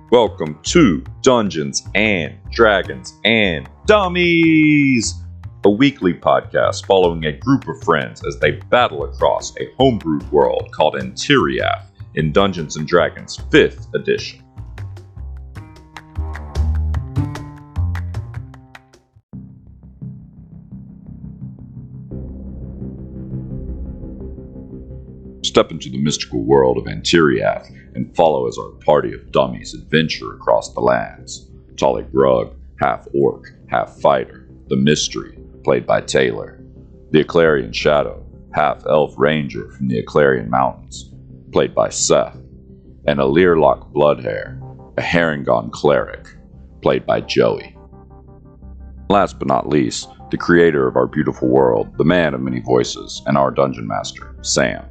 Welcome to Dungeons and Dragons and Dummies, a weekly podcast following a group of friends as they battle across a homebrewed world called Antiriath in Dungeons and Dragons 5th edition. Step into the mystical world of Antiriath and follow as our party of dummies adventure across the lands. Talik Grug, half orc, half fighter, the Mystery, played by Taylor. The Eclarian Shadow, half elf ranger from the Eclarian Mountains, played by Seth. And a Learlock Bloodhair, a Harengon cleric, played by Joey. Last but not least, the creator of our beautiful world, the man of many voices, and our dungeon master, Sam.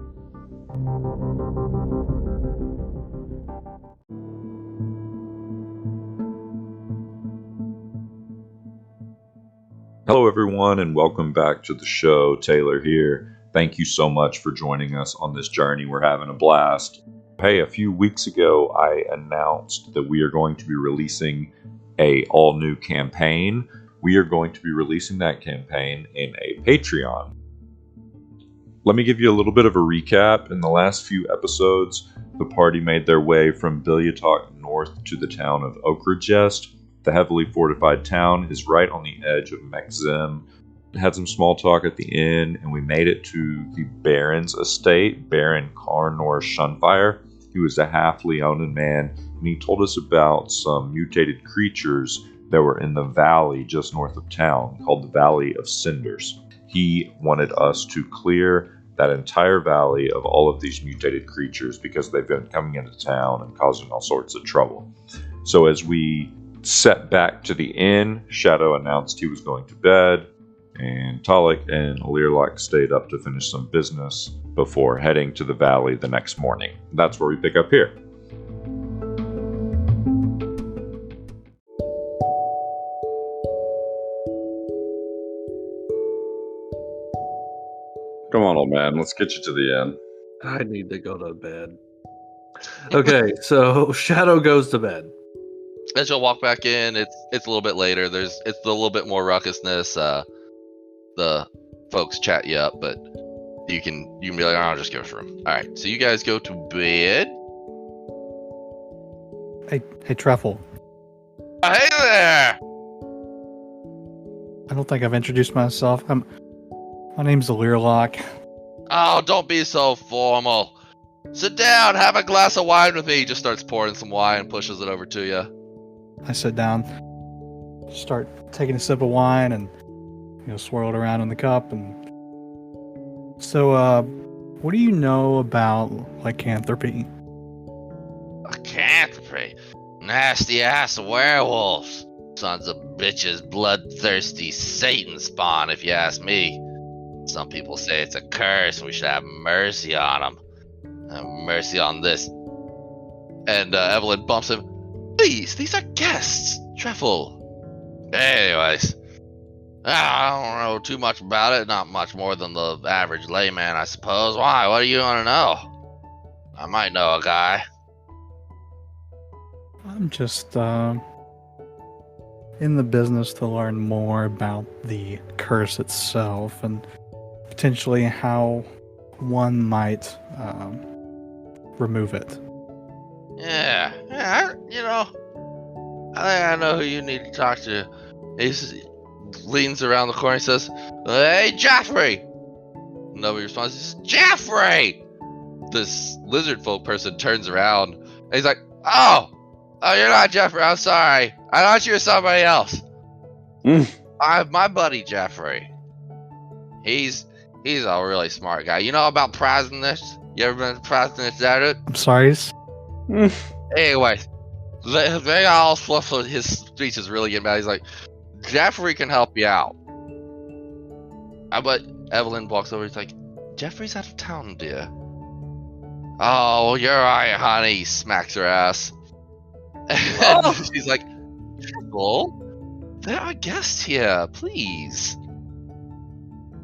Hello everyone and welcome back to the show. Taylor here. Thank you so much for joining us on this journey. We're having a blast. Hey, a few weeks ago I announced that we are going to be releasing a all-new campaign. We are going to be releasing that campaign in a Patreon. Let me give you a little bit of a recap. In the last few episodes, the party made their way from Bilyatok north to the town of Okrajest. The heavily fortified town is right on the edge of Mekzim. Had some small talk at the inn, and we made it to the Baron's estate, Baron Carnor Shunfire. He was a half Leonin man, and he told us about some mutated creatures that were in the valley just north of town, called the Valley of Cinders. He wanted us to clear that entire valley of all of these mutated creatures because they've been coming into town and causing all sorts of trouble. So as we set back to the inn, Shadow announced he was going to bed, and Talik and Learlock stayed up to finish some business before heading to the valley the next morning. That's where we pick up here. Come on, old man, let's get you to the inn. I need to go to bed. Okay, so Shadow goes to bed. As you'll walk back in, it's a little bit later. It's a little bit more ruckusness. The folks chat you up, but you can be like, I'll just give us room. All right, so you guys go to bed. Hey, Truffle. Hey there! I don't think I've introduced myself. My name's Learlock. Oh, don't be so formal. Sit down, have a glass of wine with me. He just starts pouring some wine and pushes it over to you. I sit down, start taking a sip of wine, and swirl it around in the cup. And so, what do you know about lycanthropy? Lycanthropy? Nasty ass werewolves. Sons of bitches, bloodthirsty Satan spawn, if you ask me. Some people say it's a curse and we should have mercy on them. Have mercy on this. And Evelyn bumps him. Please, these are guests. Truffle. Anyways. I don't know too much about it. Not much more than the average layman, I suppose. Why? What do you want to know? I might know a guy. I'm just in the business to learn more about the curse itself and potentially how one might remove it. Yeah, I think I know who you need to talk to. He leans around the corner and says, "Hey, Jaffrey!" Nobody responds. He says, "Jaffrey!" This lizard folk person turns around and he's like, Oh, you're not Jaffrey. I'm sorry. I thought you were somebody else. I'm my buddy Jaffrey. He's a really smart guy. You know about Praznich? You ever been to Praznich Desert? I'm sorry. Anyway, they all fluff. His speech is really getting bad. He's like, Jeffrey can help you out. But Evelyn walks over. He's like, Jeffrey's out of town, dear. Oh, you're right, honey. He smacks her ass. And she's like, Triple, there are guests here, please.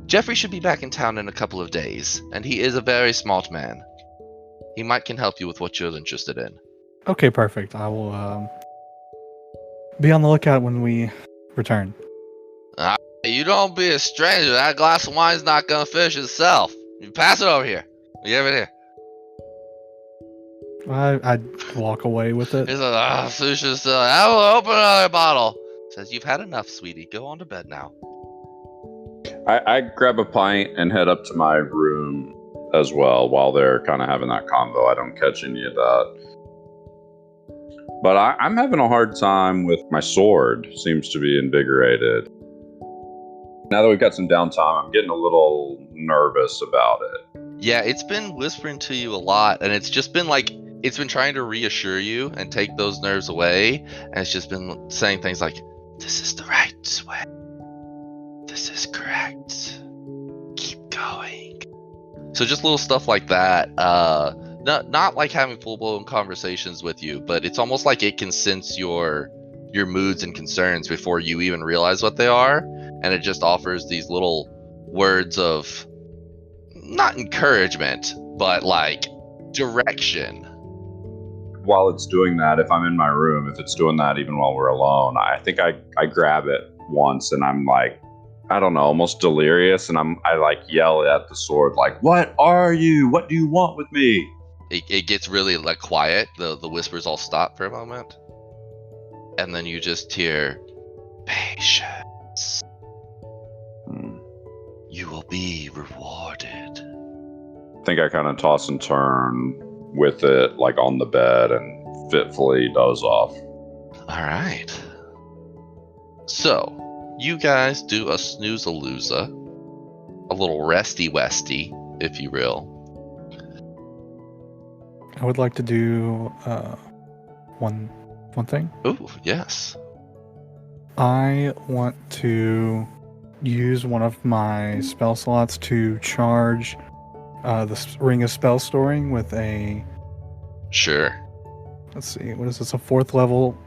Jeffrey should be back in town in a couple of days, and he is a very smart man. He can help you with what you're interested in. Okay, perfect. I will be on the lookout when we return. You don't be a stranger. That glass of wine's not gonna finish itself. You pass it over here. You give it here. I'd walk away with it. He's like, Susha's still. I will open another bottle. Says, you've had enough, sweetie. Go on to bed now. I grab a pint and head up to my room as well while they're kind of having that convo. I don't catch any of that. But I'm having a hard time with my sword. Seems to be invigorated. Now that we've got some downtime, I'm getting a little nervous about it. Yeah, it's been whispering to you a lot, and it's just been like, it's been trying to reassure you and take those nerves away, and it's just been saying things like, this is the right way. This is correct. Keep going. So just little stuff like that. Not like having full-blown conversations with you, but it's almost like it can sense your moods and concerns before you even realize what they are, and it just offers these little words of not encouragement, but like direction. While it's doing that, if I'm in my room, if it's doing that even while we're alone, I think I grab it once and I'm like, I don't know, almost delirious, and I like yell at the sword like, what are you? What do you want with me? It gets really like quiet. The whispers all stop for a moment, and then you just hear, patience. You will be rewarded. I think I kind of toss and turn with it like on the bed and fitfully doze off. All right. So you guys do a snooze-a-loser, a little resty-westy, if you will. I would like to do one thing. Ooh, yes. I want to use one of my spell slots to charge the Ring of Spell Storing with a... Sure. Let's see, what is this? A 4th level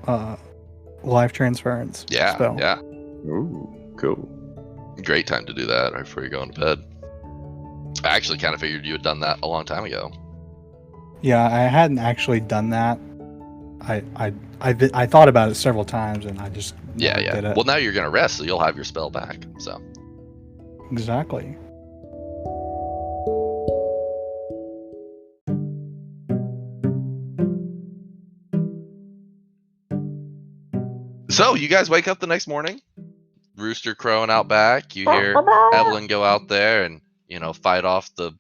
life transference spell. Yeah. Ooh, cool. Great time to do that right before you're going to bed. I actually kind of figured you had done that a long time ago. Yeah, I hadn't actually done that. I thought about it several times and I just Yeah. did it. Well, now you're gonna rest, so you'll have your spell back. So Exactly. So you guys wake up the next morning, rooster crowing out back. You hear Evelyn go out there and, fight off the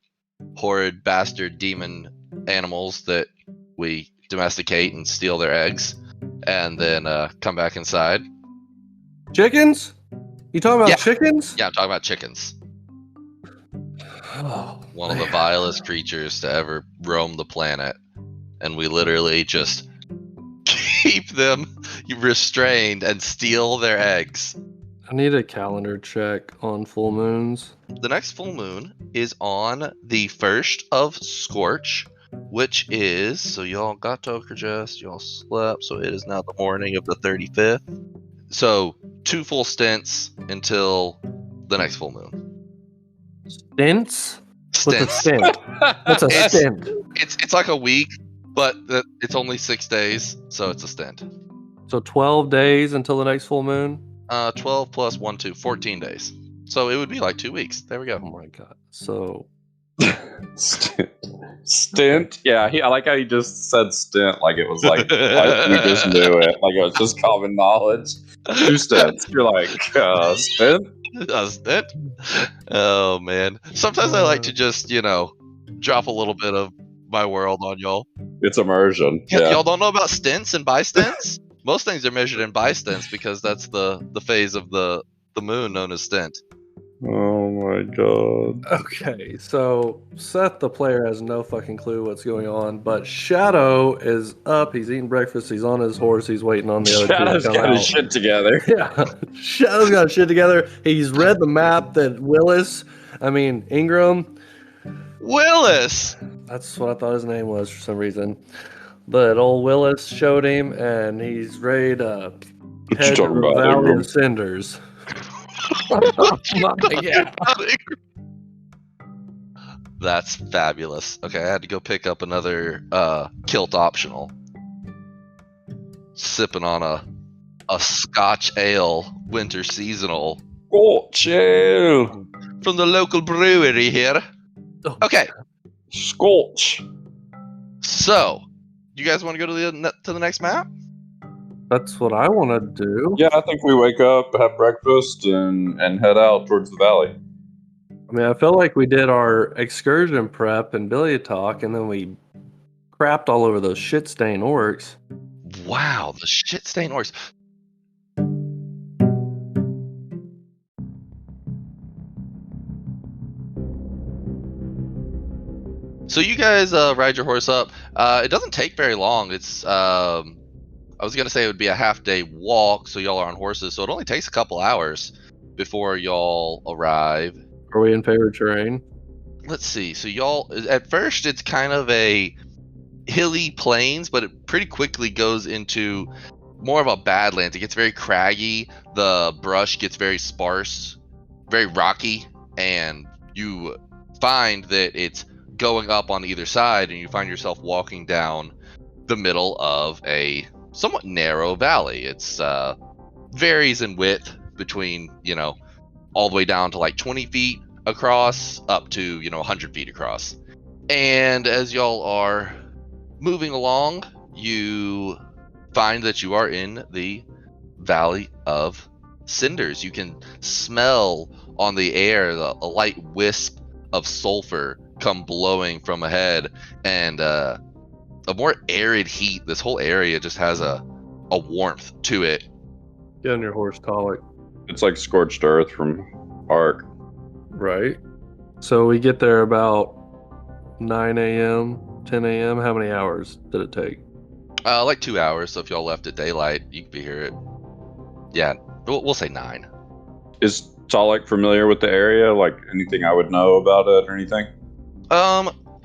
horrid bastard demon animals that we domesticate and steal their eggs, and then come back inside. Chickens? You talking about Yeah. chickens? Yeah, I'm talking about chickens. Oh, One of the vilest creatures to ever roam the planet, and we literally just keep them restrained and steal their eggs. I need a calendar check on full moons. The next full moon is on the 1st of Scorch, which is, so y'all got to digest, y'all slept, so it is now the morning of the 35th. So 2 full stints until the next full moon. Stints? What's a Stints. stint? What's a It's- stint? It's like a week, but it's only 6 days, so it's a stint. So 12 days until the next full moon? 12 plus 1, 2, 14 days. So it would be like 2 weeks. There we Oh go. my god. So Stint? Yeah, I like how he just said stint like it was like we just knew it. Like it was just common knowledge. 2 stints. You're like, stint? A stint? Oh, man. Sometimes I like to just, drop a little bit of my world on y'all. It's immersion. Yeah. Yeah. Y'all don't know about stints and bistints? Most things are measured in bistints because that's the phase of the moon known as stint. Oh my god. okay, so Seth the player has no fucking clue what's going on, but Shadow is up, he's eating breakfast, he's on his horse, he's waiting on the other Shadow's two to come got his out. shit together. Yeah, Shadow's got his shit together. He's read the map that Ingram, Willis! that's what I thought his name was for some reason. But old Willis showed him, and he's ready to What you head to talking the about, Valley Ingram? of Cinders. Oh my God. That's fabulous. Okay, I had to go pick up another kilt optional. sipping on a Scotch ale, winter seasonal Scotch ale. from the local brewery here. Oh, Okay, Scotch. so you guys want to go to the next map? That's what I want to do. Yeah, I think we wake up, have breakfast, and head out towards the valley. I mean, I feel like we did our excursion prep and Billy talk, and then we crapped all over those shit-stained orcs. Wow, the shit stain orcs. So you guys ride your horse up. It doesn't take very long. It's I was gonna say it would be a half-day walk, so y'all are on horses, so it only takes a couple hours before y'all arrive. Are we in favorite terrain? Let's see. So y'all, at first, it's kind of a hilly plains, but it pretty quickly goes into more of a badlands. It gets very craggy. The brush gets very sparse, very rocky, and you find that it's going up on either side, and you find yourself walking down the middle of a somewhat narrow valley. It's varies in width between, all the way down to like 20 feet across up to, 100 feet across. And as y'all are moving along, you find that you are in the Valley of Cinders. You can smell on the air a light wisp of sulfur come blowing from ahead, and a more arid heat. This whole area just has a warmth to it. Get on your horse, Talik. It's like scorched earth from Ark. Right. So we get there about 9 a.m., 10 a.m. How many hours did it take? Like 2 hours. So if y'all left at daylight, you could be here at, yeah, we'll say 9. Is Talik familiar with the area? Like anything I would know about it or anything?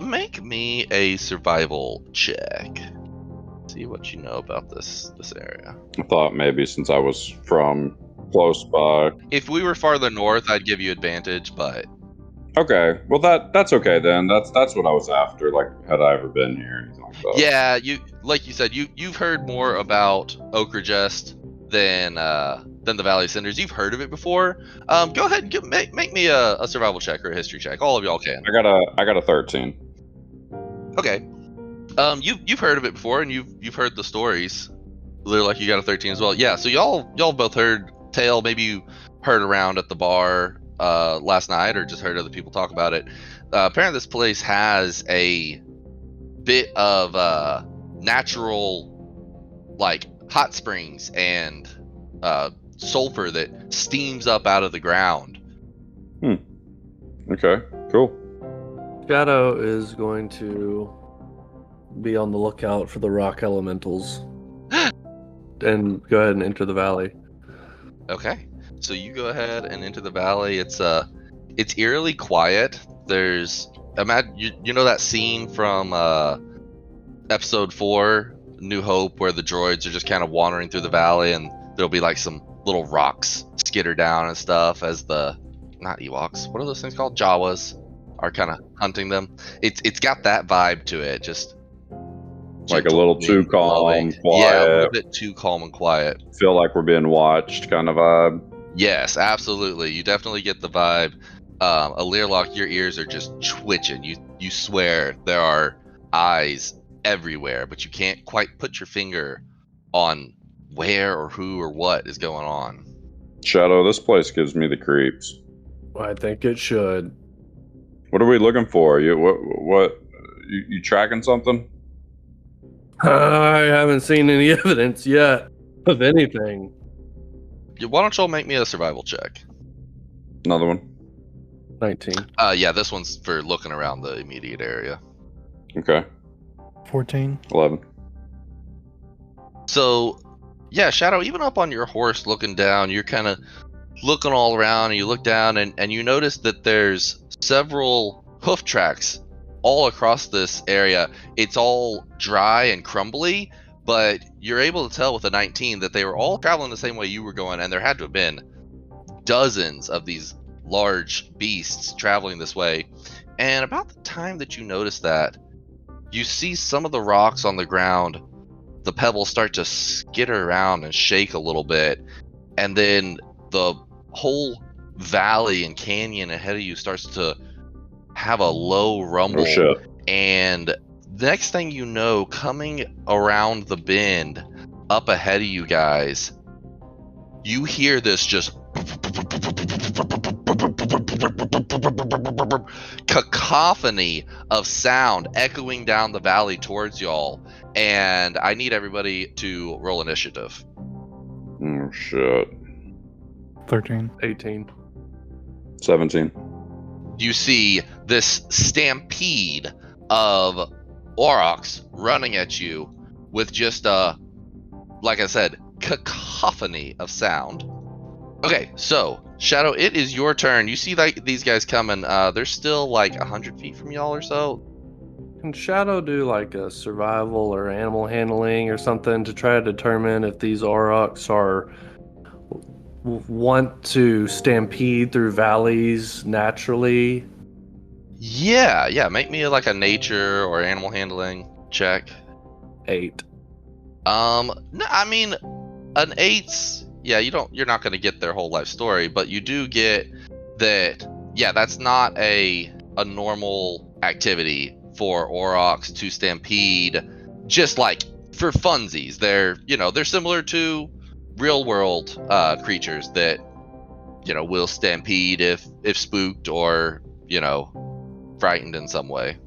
Make me a survival check. See what you know about this area. I thought maybe since I was from close by. If we were farther north, I'd give you advantage, but Okay, well that's okay then. That's what I was after. Like, had I ever been here or anything like that? yeah, like you said, you've heard more about Okrajest than the Valley of Cinders. You've heard of it before. Go ahead and make me a survival check or a history check. All of y'all can. I got a 13. Okay. You've heard of it before, and you've heard the stories. Literally, like you got a 13 as well. Yeah. So y'all both heard tale. Maybe you heard around at the bar last night, or just heard other people talk about it. Apparently, this place has a bit of natural, like hot springs and sulfur that steams up out of the ground. Okay, cool. Shadow is going to be on the lookout for the rock elementals and go ahead and enter the valley. Okay, so you go ahead and into the valley. It's eerily quiet. There's you know that scene from episode 4, New Hope, where the droids are just kind of wandering through the valley, and there'll be like some little rocks skitter down and stuff as the not Ewoks, what are those things called? Jawas are kind of hunting them. It's got that vibe to it, just Like a little too calm, quiet. Yeah, a little bit too calm and quiet. Feel like we're being watched kind of vibe. Yes, absolutely. You definitely get the vibe. A Learlock, your ears are just twitching. You swear there are eyes everywhere, but you can't quite put your finger on where or who or what is going on. Shadow, this place gives me the creeps. I think it should. What are we looking for? You tracking something? I haven't seen any evidence yet of anything. Why don't y'all make me a survival check? Another one. 19. Yeah, this one's for looking around the immediate area. Okay. 14. 11. So, yeah, Shadow, even up on your horse looking down, you're kind of looking all around, and you look down and you notice that there's several hoof tracks all across this area. It's all dry and crumbly, but you're able to tell with a 19 that they were all traveling the same way you were going, and there had to have been dozens of these large beasts traveling this way. And about the time that you notice that, you see some of the rocks on the ground the pebbles start to skitter around and shake a little bit, and then the whole valley and canyon ahead of you starts to have a low rumble. Oh shit. And next thing you know, coming around the bend up ahead of you guys, you hear this just cacophony of sound echoing down the valley towards y'all. And I need everybody to roll initiative. Oh shit. 13. 18. 17. You see this stampede of aurochs running at you with just like I said, cacophony of sound. Okay, so Shadow, it is your turn. You see like these guys coming. They're still like 100 feet from y'all or so. Can Shadow do like a survival or animal handling or something to try to determine if these aurochs want to stampede through valleys naturally? Yeah. Make me like a nature or animal handling check. 8. No, I mean, an 8's. Yeah, you're not going to get their whole life story, but you do get that. Yeah, that's not a normal activity for aurochs to stampede, just like for funsies. They're similar to real world creatures that will stampede if spooked or frightened in some way.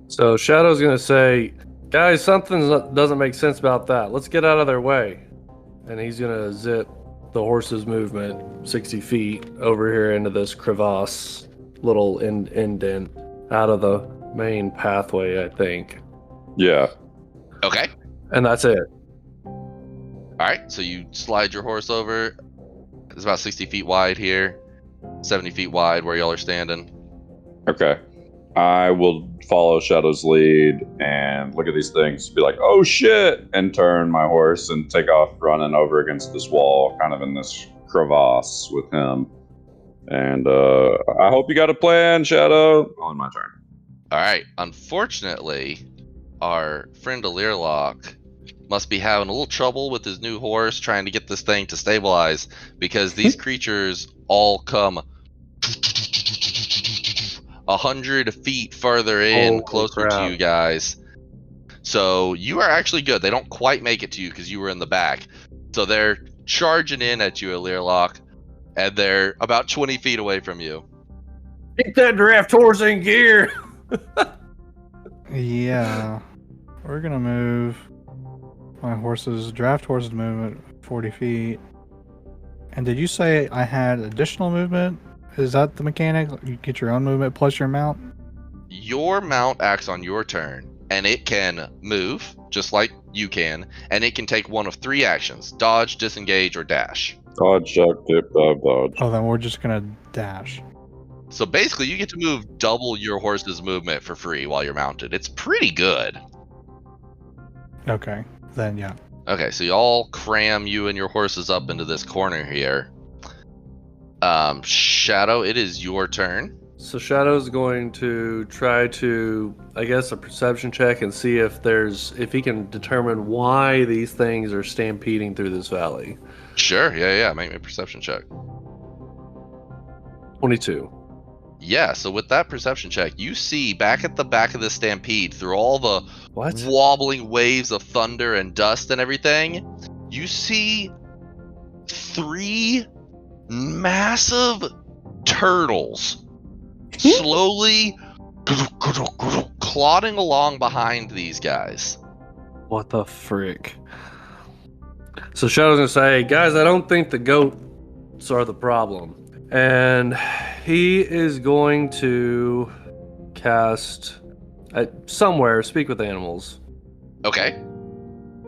So Shadow's gonna say, guys, something doesn't make sense about that. Let's get out of their way. And he's gonna zip the horse's movement 60 feet over here into this crevasse, little indent out of the main pathway, I think. Yeah. Okay. And that's it. All right. So you slide your horse over. It's about 60 feet wide here, 70 feet wide where y'all are standing. Okay. I will follow Shadow's lead and look at these things, be like, oh shit, and turn my horse and take off running over against this wall, kind of in this crevasse with him. And I hope you got a plan, Shadow. On my turn. All right. Unfortunately, our friend Alirlock must be having a little trouble with his new horse trying to get this thing to stabilize, because these creatures all come 100 feet further in, Holy closer crap. to you guys. So you are actually good. They don't quite make it to you because you were in the back. So they're charging in at you, Alirlock, and they're about 20 feet away from you. Get that draft horse in gear! Yeah. We're gonna move my draft horse's movement 40 feet. And did you say I had additional movement? Is that the mechanic? You get your own movement plus your mount? Your mount acts on your turn, and it can move, just like you can, and it can take one of 3 actions: dodge, disengage, or dash. Dodge, duck, dip, dive, dodge. Oh, then we're just gonna dash. So basically, you get to move double your horse's movement for free while you're mounted. It's pretty good. Okay, then yeah. Okay, so y'all cram you and your horses up into this corner here. Shadow, it is your turn. So Shadow's going to try to, I guess, a perception check and see if he can determine why these things are stampeding through this valley. Sure, yeah. Make me a perception check. 22. Yeah, so with that perception check, you see back at the back of the stampede, through all the What? wobbling waves of thunder and dust and everything, you see 3 massive turtles slowly clodding along behind these guys. What the frick? So Shadow's gonna say, guys, I don't think the goats are the problem. And he is going to cast somewhere, speak with animals. Okay.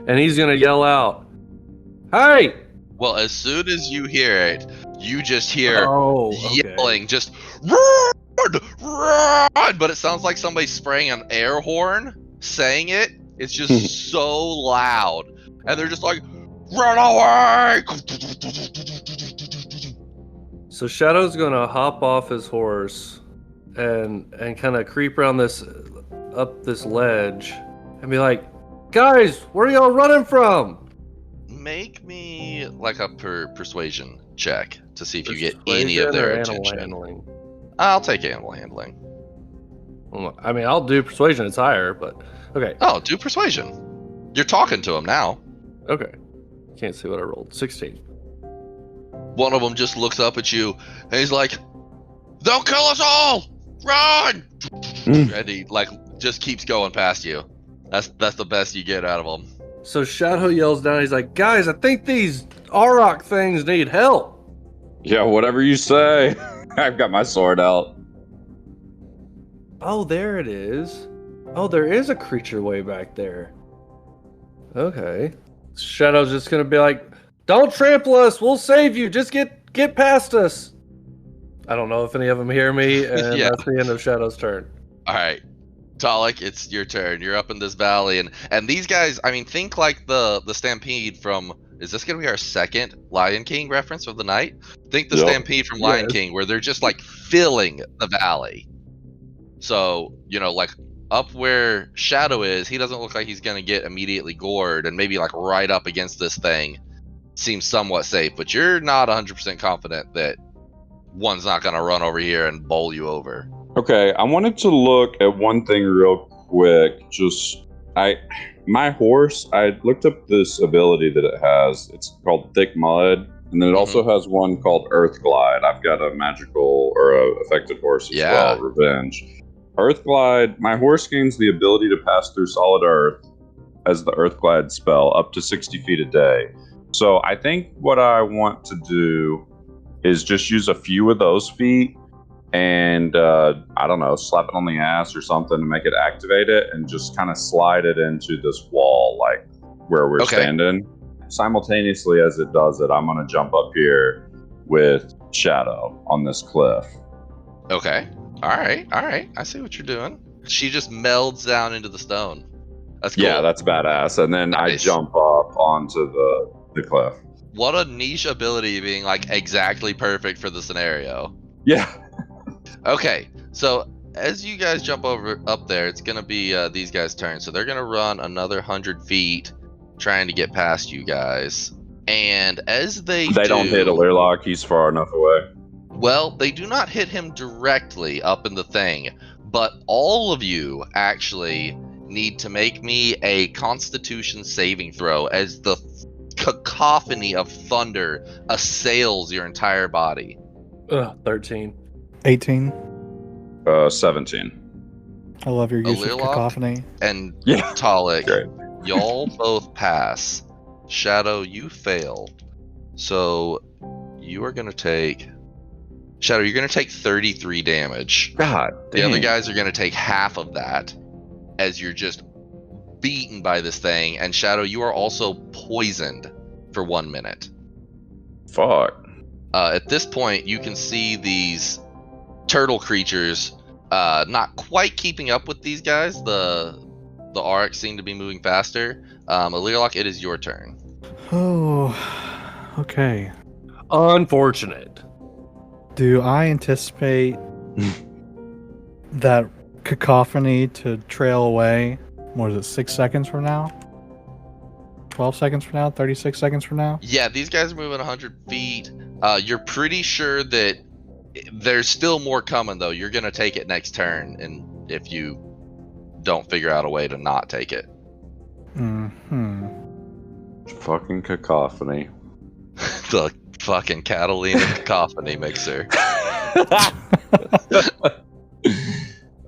And he's gonna yell out, hey! Well, as soon as you hear it, you just hear yelling, just run, run! But it sounds like somebody spraying an air horn saying it. It's just so loud. And they're just like, run away! So Shadow's gonna hop off his horse and kind of creep around up this ledge and be like, Guys, where are y'all running from? Make me like a persuasion check to see if you get any Persuasion of their or animal attention. handling? I'll take animal handling. Well, I mean, I'll do persuasion. It's higher, but okay. Oh, do persuasion. You're talking to him now. Okay. Can't see what I rolled. 16. One of them just looks up at you and he's like, "They'll kill us all! Run!" And he like just keeps going past you. That's the best you get out of him. So Shadow yells down. He's like, "Guys, I think these Auroch things need help." Yeah, whatever you say. I've got my sword out. Oh, there it is. Oh, there is a creature way back there. Okay. Shadow's just gonna be like, "Don't trample us. We'll save you. Just get past us." I don't know if any of them hear me, and Yeah. that's the end of Shadow's turn. All right, Talik, it's your turn. You're up in this valley, and these guys. I mean, think like the stampede from. Is this gonna be our second Lion King reference of the night? Think the Yep. stampede from Lion Yes. King, where they're just like filling the valley. So like up where Shadow is, he doesn't look like he's gonna get immediately gored, and maybe like right up against this thing seems somewhat safe. But you're not 100% confident that one's not gonna run over here and bowl you over. Okay, I wanted to look at one thing real quick. My horse, I looked up this ability that it has. It's called Thick Mud, and then it also has one called Earth Glide. I've got a magical or a affected horse as well, Revenge. Earth Glide, my horse gains the ability to pass through solid earth as the Earth Glide spell up to 60 feet a day. So I think what I want to do is just use a few of those feet and I don't know, slap it on the ass or something to make it activate it, and just kind of slide it into this wall, like where we're standing. Simultaneously as it does it, I'm gonna jump up here with Shadow on this cliff. Okay. All right. I see what you're doing. She just melds down into the stone. That's cool. Yeah, that's badass. And then I jump up onto the cliff. What a niche ability, being like exactly perfect for the scenario. Yeah. Okay, so as you guys jump up there, it's gonna be these guys' turn. So they're gonna run another 100 feet, trying to get past you guys. And as they don't hit Alirlock, he's far enough away. Well, they do not hit him directly up in the thing, but all of you actually need to make me a Constitution saving throw as the cacophony of thunder assails your entire body. 13. 18. 17. I love your use of Alirlock cacophony. And Yeah. Talik, Great. y'all both pass. Shadow, you fail. So you are going to take... Shadow, you're going to take 33 damage. God The damn. other guys are going to take half of that as you're just beaten by this thing. And Shadow, you are also poisoned for 1 minute. Fuck. At this point, you can see these turtle creatures not quite keeping up with these guys. The Aurochs seem to be moving faster. Alirlock, it is your turn. Oh, okay. Unfortunate. Do I anticipate that cacophony to trail away? What is it, 6 seconds from now? 12 seconds from now? 36 seconds from now? Yeah, these guys are moving 100 feet. You're pretty sure that there's still more coming, though. You're going to take it next turn, and if you don't figure out a way to not take it. Fucking cacophony. The fucking Catalina cacophony mixer.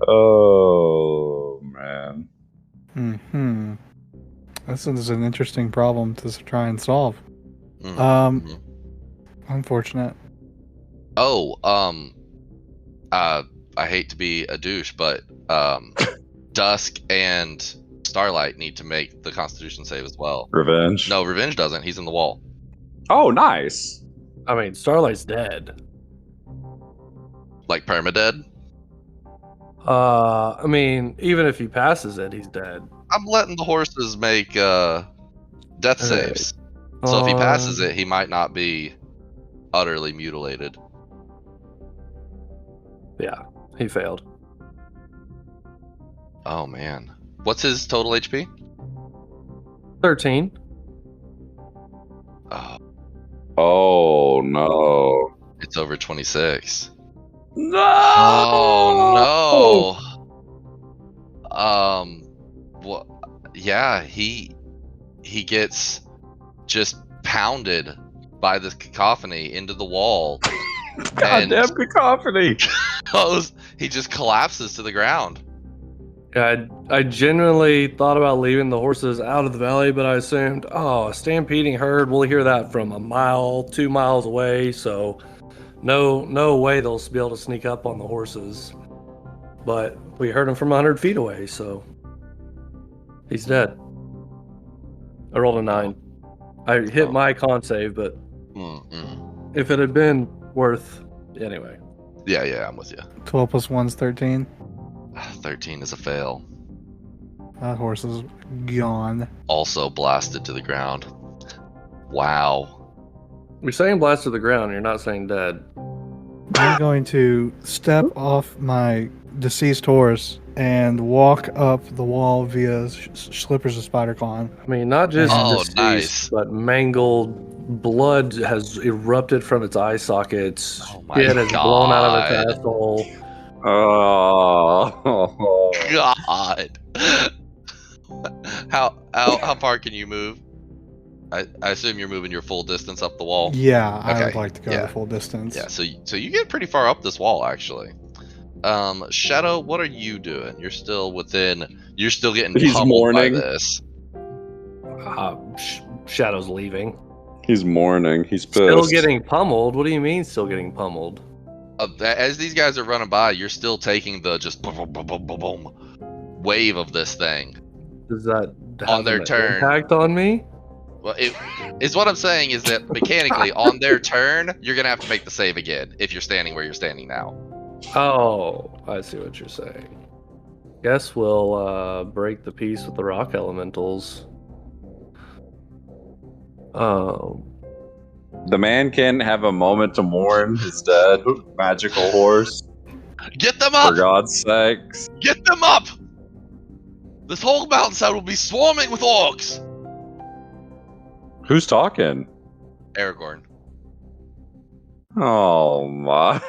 Oh, man. This is an interesting problem to try and solve. Mhm. Unfortunate. Oh, I hate to be a douche, but Dusk and Starlight need to make the Constitution save as well. Revenge? No, Revenge doesn't. He's in the wall. Oh, nice. I mean, Starlight's dead. Like permadead? I mean, even if he passes it, he's dead. I'm letting the horses make death saves. So if he passes it, he might not be utterly mutilated. Yeah, he failed. Oh man. What's his total HP? 13. Oh, Oh no. it's over 26. No. Oh no. Well, yeah, he gets just pounded by this cacophony into the wall. Goddamn cacophony. He just collapses to the ground. Yeah, I genuinely thought about leaving the horses out of the valley, but I assumed, a stampeding herd, we'll hear that from a mile, 2 miles away, so no way they'll be able to sneak up on the horses. But we heard him from 100 feet away, so he's dead. I rolled a 9. I hit my con save, but if it had been worth... Anyway. Yeah, I'm with you. 12 plus 1's 13. 13 is a fail. That horse is gone. Also blasted to the ground. Wow. You're saying blast to the ground, you're not saying dead. I'm going to step off my deceased horse and walk up the wall via slippers of spider climb. I mean, not just deceased, nice. but mangled. Blood has erupted from its eye sockets. Oh my It has blown out of its asshole. Oh. God. How far can you move? I assume you're moving your full distance up the wall. Yeah, I Okay, would like to go yeah. the full distance. Yeah, so you get pretty far up this wall actually. Shadow, what are you doing? You're still getting He's pummeled mourning. by this. Shadow's leaving. He's mourning. He's pissed. Still getting pummeled? What do you mean still getting pummeled? As these guys are running by, you're still taking the just boom, boom, boom, boom, boom, boom wave of this thing. Does that have On their an turn. impact on me? Well, is what I'm saying is that mechanically, on their turn, you're gonna have to make the save again if you're standing where you're standing now. Oh, I see what you're saying. Guess we'll break the peace with the rock elementals. The man can have a moment to mourn his dead magical horse. Get them For up! God's sakes. Get them up! This whole mountainside will be swarming with orcs. Who's talking? Aragorn. Oh my.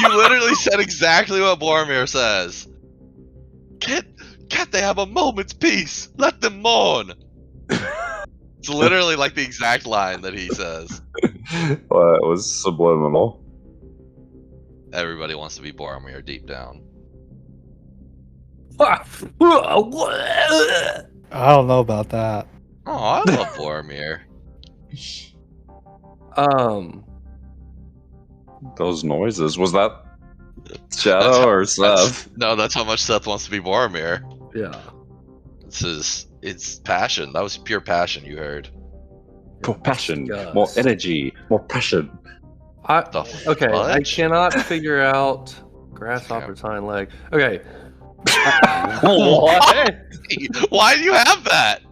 You literally said exactly what Boromir says. Can't they have a moment's peace? Let them mourn. It's literally like the exact line that he says. Well, it was subliminal. Everybody wants to be Boromir deep down. I don't know about that. Oh, I love Boromir. Those noises. Was that Shadow or Seth? No, that's how much Seth wants to be Boromir. Yeah. It's passion. That was pure passion you heard. More passion, Disgust. more energy, more passion. The Okay, I fudge? cannot figure out grasshopper's hind leg. Okay. What? Why do you have that?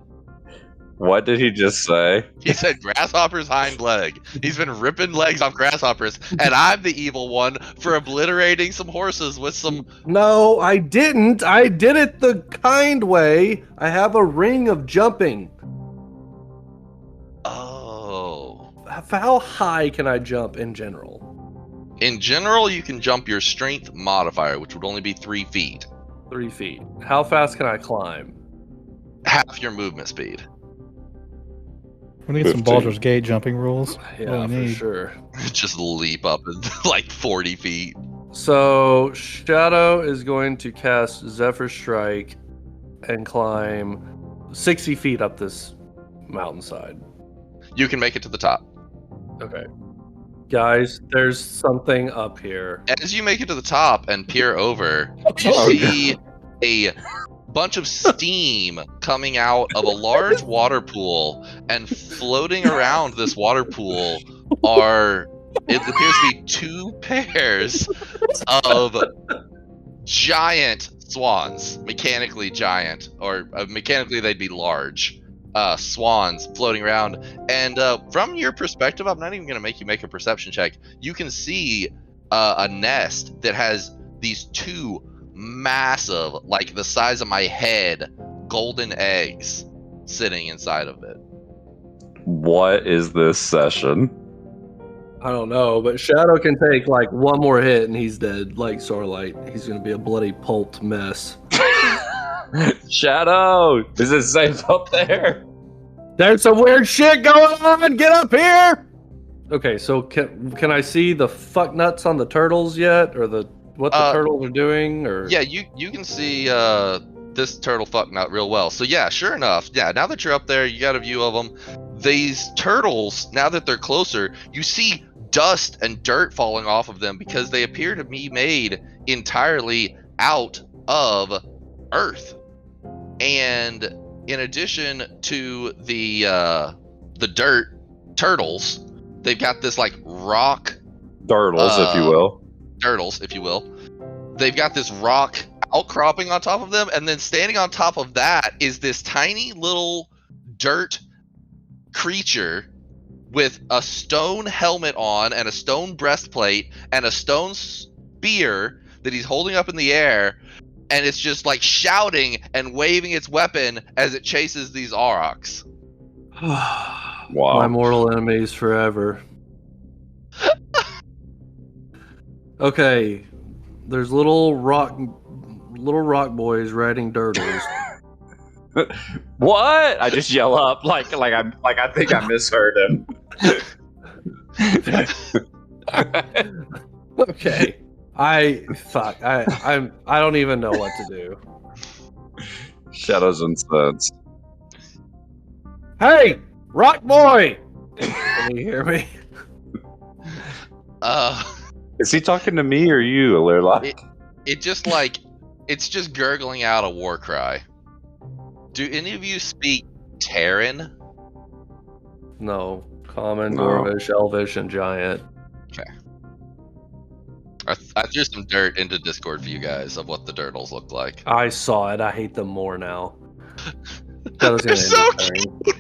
What did he just say? He said grasshopper's hind leg. He's been ripping legs off grasshoppers, and I'm the evil one for obliterating some horses with some... No, I didn't. I did it the kind way. I have a ring of jumping. Oh. How high can I jump in general? In general, you can jump your strength modifier, which would only be 3 feet. 3 feet. How fast can I climb? Half your movement speed. We need some 15. Baldur's Gate jumping rules. Yeah, we for need. sure. Just leap up like 40 feet. So Shadow is going to cast Zephyr Strike and climb 60 feet up this mountainside. You can make it to the top. Okay. Guys, there's something up here. As you make it to the top and peer over, you Oh, see a bunch of steam coming out of a large water pool, and floating around this water pool it appears to be 2 pairs of giant swans, mechanically giant, or mechanically they'd be large swans floating around. And from your perspective, I'm not even going to make you make a perception check. You can see a nest that has these 2 massive, like the size of my head, golden eggs sitting inside of it. What is this session? I don't know, but Shadow can take like one more hit and he's dead. Like Starlight, he's gonna be a bloody pulped mess. Shadow, is it safe up there? There's some weird shit going on. Get up here. Okay, so can I see the fuck nuts on the turtles yet, or what the turtles are doing? Or yeah, you can see this turtle fuck nut real well. So yeah, sure enough, yeah. Now that you're up there, you got a view of them. These turtles, now that they're closer, you see dust and dirt falling off of them because they appear to be made entirely out of Earth. And in addition to the dirt turtles, they've got this like rock Turtles, if you will. turtles, if you will. They've got this rock outcropping on top of them, and then standing on top of that is this tiny little dirt creature with a stone helmet on and a stone breastplate and a stone spear that he's holding up in the air, and it's just like shouting and waving its weapon as it chases these aurochs. Wow. My mortal enemies forever. Okay, there's little rock boys riding dirtles. What? I just yell up like I think I misheard him. Okay. I don't even know what to do. Shadows incensed. Hey, rock boy! Can you hear me? Is he talking to me or you, Alirla? It's just gurgling out a war cry. Do any of you speak Terran? No. Common, No. Dwarvish, Elvish, and Giant. Okay. I threw some dirt into Discord for you guys of what the turtles look like. I saw it. I hate them more now. That was They're gonna so end the turn.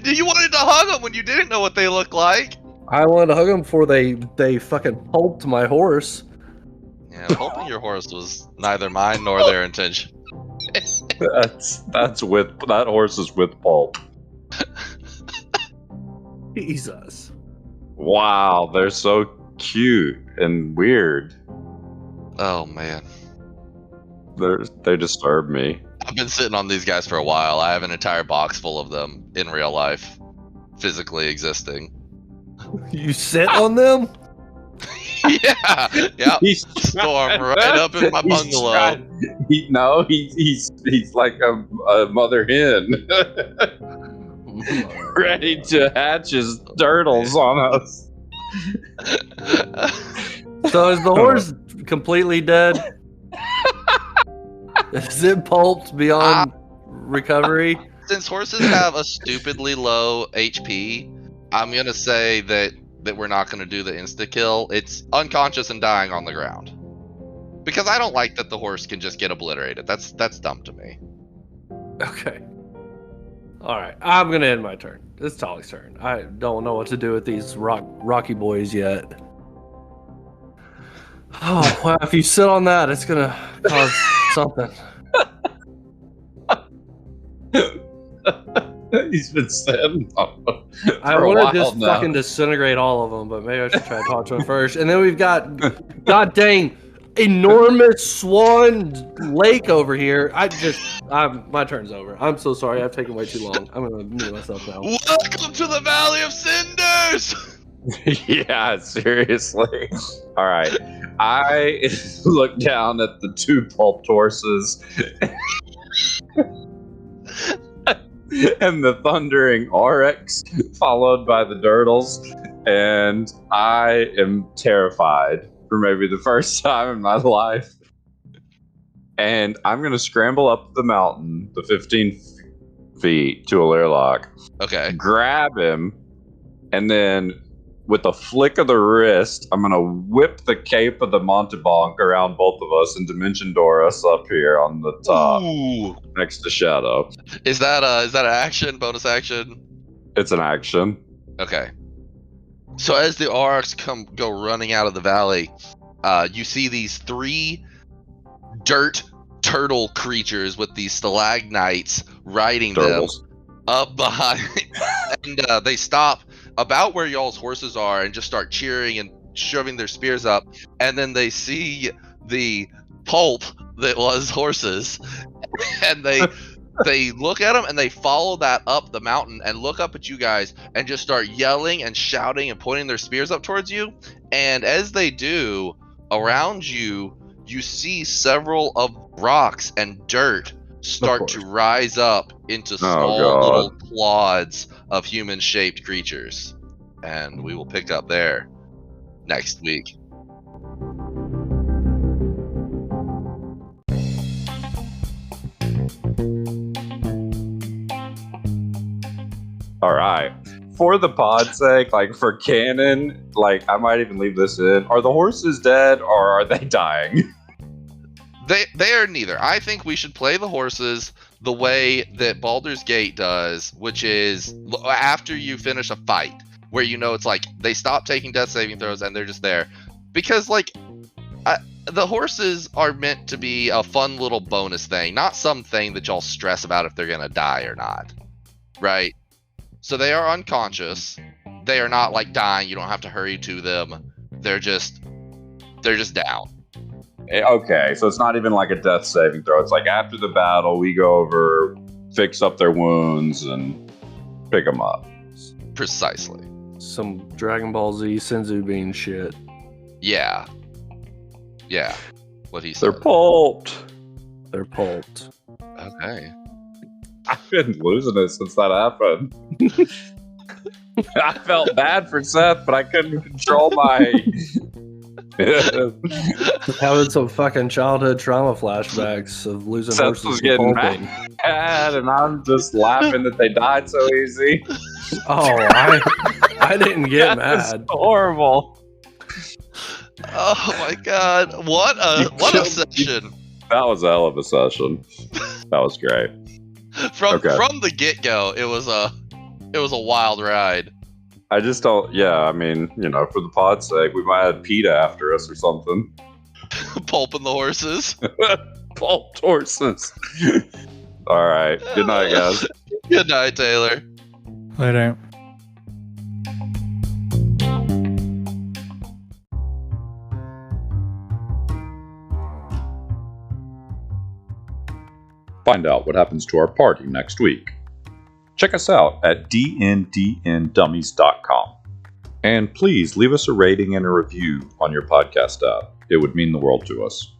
cute! You wanted to hug them when you didn't know what they look like! I wanted to hug them before they fucking pulped my horse. Yeah, pulping your horse was neither mine nor their intention. That horse is with pulp. Jesus. Wow, they're so cute and weird. Oh man. They disturb me. I've been sitting on these guys for a while. I have an entire box full of them in real life, physically existing. You sit on them? Yeah, storm right up in my bungalow. He's like a mother hen, ready to hatch his turtles on us. So is the horse completely dead? Is it pulped beyond recovery? Since horses have a stupidly low HP, I'm gonna say that we're not gonna do the insta kill. It's unconscious and dying on the ground. Because I don't like that the horse can just get obliterated. That's dumb to me. Okay. Alright, I'm gonna end my turn. It's Tolly's turn. I don't know what to do with these rocky boys yet. Oh, well, if you sit on that, it's gonna cause something. He's been sitting on them I for a want while to just now. fucking disintegrate all of them, but maybe I should try to talk to him first. And then we've got, god dang, enormous swan lake over here. My turn's over. I'm so sorry. I've taken way too long. I'm gonna mute myself now. Welcome to the Valley of Cinders! Yeah, seriously. All right. I look down at the two pulped horses and the thundering oryx, followed by the turtles, and I am terrified for maybe the first time in my life. And I'm going to scramble up the mountain, the 15 feet, to a Learlock, Okay. grab him, and then with a flick of the wrist, I'm gonna whip the cape of the Montebank around both of us and dimension door us up here on the top, Ooh. next to Shadow. Is that an action, bonus action? It's an action. Okay. So as the aurochs go running out of the valley, you see these three dirt turtle creatures with these stalagmites riding Turtles. them up behind, and they stop about where y'all's horses are and just start cheering and shoving their spears up, and then they see the pulp that was horses, and they look at them and they follow that up the mountain and look up at you guys and just start yelling and shouting and pointing their spears up towards you. And as they do, around you, you see several of rocks and dirt start to rise up into small little clods of human-shaped creatures. And we will pick up there next week. All right. For the pod's sake, like for canon, like I might even leave this in. Are the horses dead or are they dying? They are neither. I think we should play the horses the way that Baldur's Gate does, which is after you finish a fight, where you know it's like they stop taking death saving throws and they're just there. Because like the horses are meant to be a fun little bonus thing, not something that y'all stress about if they're gonna die or not. Right? So they are unconscious. They are not like dying. You don't have to hurry to them. They're just down. Okay, so it's not even like a death saving throw. It's like after the battle, we go over, fix up their wounds, and pick them up. Precisely. Some Dragon Ball Z Senzu bean shit. Yeah. Yeah. What he said. They're pulped. They're pulped. Okay. I've been losing it since that happened. I felt bad for Seth, but I couldn't control my... Having some fucking childhood trauma flashbacks of losing Seth horses was and getting pulping. mad, and I'm just laughing that they died so easy. Oh, I didn't get mad. Horrible. Oh my god. What a session. That was a hell of a session. That was great. From the get-go, it was a wild ride. I just don't. Yeah, I mean, you know, for the pod's sake, we might have PETA after us or something. Pulping the horses. Pulped horses. All right. Good night, guys. Good night, Taylor. Later. Find out what happens to our party next week. Check us out at dndndummies.com. And please leave us a rating and a review on your podcast app. It would mean the world to us.